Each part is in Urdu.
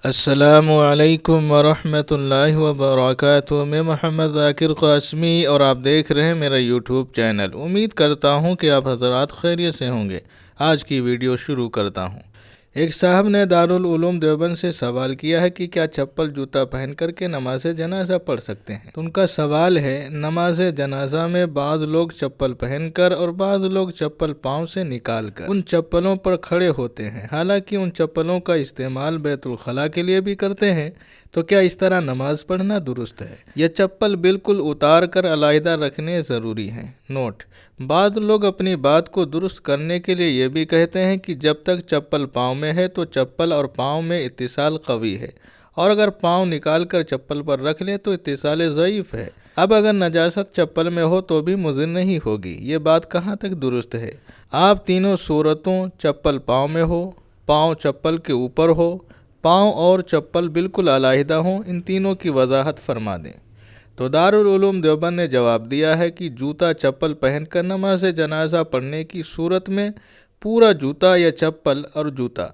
السلام علیکم ورحمۃ اللہ وبرکاتہ۔ میں محمد ذاکر قاسمی اور آپ دیکھ رہے ہیں میرا یوٹیوب چینل۔ امید کرتا ہوں کہ آپ حضرات خیریت سے ہوں گے۔ آج کی ویڈیو شروع کرتا ہوں۔ ایک صاحب نے دارالعلوم دیوبند سے سوال کیا ہے کہ کیا چپل جوتا پہن کر کے نماز جنازہ پڑھ سکتے ہیں؟ تو ان کا سوال ہے، نماز جنازہ میں بعض لوگ چپل پہن کر اور بعض لوگ چپل پاؤں سے نکال کر ان چپلوں پر کھڑے ہوتے ہیں، حالانکہ ان چپلوں کا استعمال بیت الخلاء کے لیے بھی کرتے ہیں، تو کیا اس طرح نماز پڑھنا درست ہے؟ یہ چپل بالکل اتار کر علیحدہ رکھنے ضروری ہیں۔ نوٹ: بعض لوگ اپنی بات کو درست کرنے کے لیے یہ بھی کہتے ہیں کہ جب تک چپل پاؤں میں ہے تو چپل اور پاؤں میں اتصال قوی ہے، اور اگر پاؤں نکال کر چپل پر رکھ لیں تو اتصال ضعیف ہے۔ اب اگر نجاست چپل میں ہو تو بھی مضر نہیں ہوگی۔ یہ بات کہاں تک درست ہے؟ آپ تینوں صورتوں، چپل پاؤں میں ہو، پاؤں چپل کے اوپر ہو، پاؤں اور چپل بالکل علیحدہ ہوں، ان تینوں کی وضاحت فرما دیں۔ تو دارالعلوم دیوبند نے جواب دیا ہے کہ جوتا چپل پہن کر نماز جنازہ پڑھنے کی صورت میں پورا جوتا یا چپل اور جوتا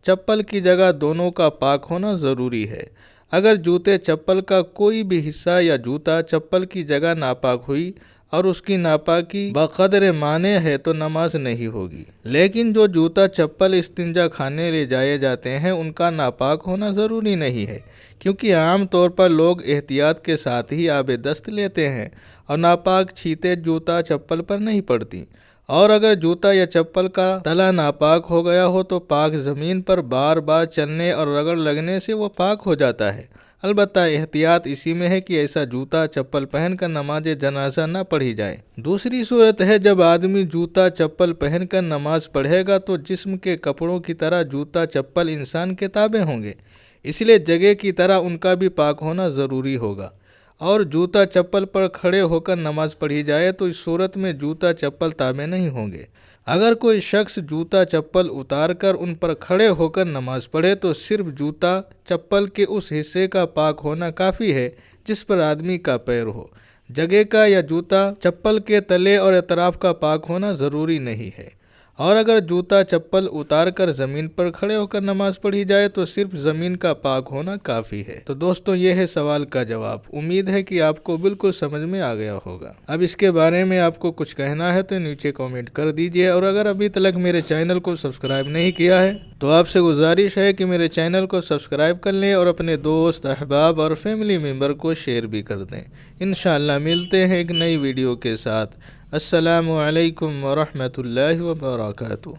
چپل کی جگہ دونوں کا پاک ہونا ضروری ہے۔ اگر جوتے چپل کا کوئی بھی حصہ یا جوتا چپل کی جگہ ناپاک ہوئی اور اس کی ناپاکی بقدر مانع ہے تو نماز نہیں ہوگی۔ لیکن جو جوتا چپل استنجا خانے لے جائے جاتے ہیں ان کا ناپاک ہونا ضروری نہیں ہے، کیونکہ عام طور پر لوگ احتیاط کے ساتھ ہی آب دست لیتے ہیں اور ناپاک چھینٹیں جوتا چپل پر نہیں پڑتی۔ اور اگر جوتا یا چپل کا تلا ناپاک ہو گیا ہو تو پاک زمین پر بار بار چلنے اور رگڑ لگنے سے وہ پاک ہو جاتا ہے۔ البتہ احتیاط اسی میں ہے کہ ایسا جوتا چپل پہن کر نماز جنازہ نہ پڑھی جائے۔ دوسری صورت ہے جب آدمی جوتا چپل پہن کر نماز پڑھے گا تو جسم کے کپڑوں کی طرح جوتا چپل انسان کے تابع ہوں گے، اس لیے جگہ کی طرح ان کا بھی پاک ہونا ضروری ہوگا۔ اور جوتا چپل پر کھڑے ہو کر نماز پڑھی جائے تو اس صورت میں جوتا چپل تابع نہیں ہوں گے۔ اگر کوئی شخص جوتا چپل اتار کر ان پر کھڑے ہو کر نماز پڑھے تو صرف جوتا چپل کے اس حصے کا پاک ہونا کافی ہے جس پر آدمی کا پیر ہو۔ جگہ کا یا جوتا چپل کے تلے اور اطراف کا پاک ہونا ضروری نہیں ہے۔ اور اگر جوتا چپل اتار کر زمین پر کھڑے ہو کر نماز پڑھی جائے تو صرف زمین کا پاک ہونا کافی ہے۔ تو دوستو، یہ ہے سوال کا جواب۔ امید ہے کہ آپ کو بالکل سمجھ میں آ گیا ہوگا۔ اب اس کے بارے میں آپ کو کچھ کہنا ہے تو نیچے کامنٹ کر دیجئے، اور اگر ابھی تک میرے چینل کو سبسکرائب نہیں کیا ہے تو آپ سے گزارش ہے کہ میرے چینل کو سبسکرائب کر لیں اور اپنے دوست، احباب اور فیملی ممبر کو شیئر بھی کر دیں۔ انشاءاللہ ملتے ہیں ایک نئی ویڈیو کے ساتھ۔ السلام علیکم ورحمۃ اللہ وبرکاتہ۔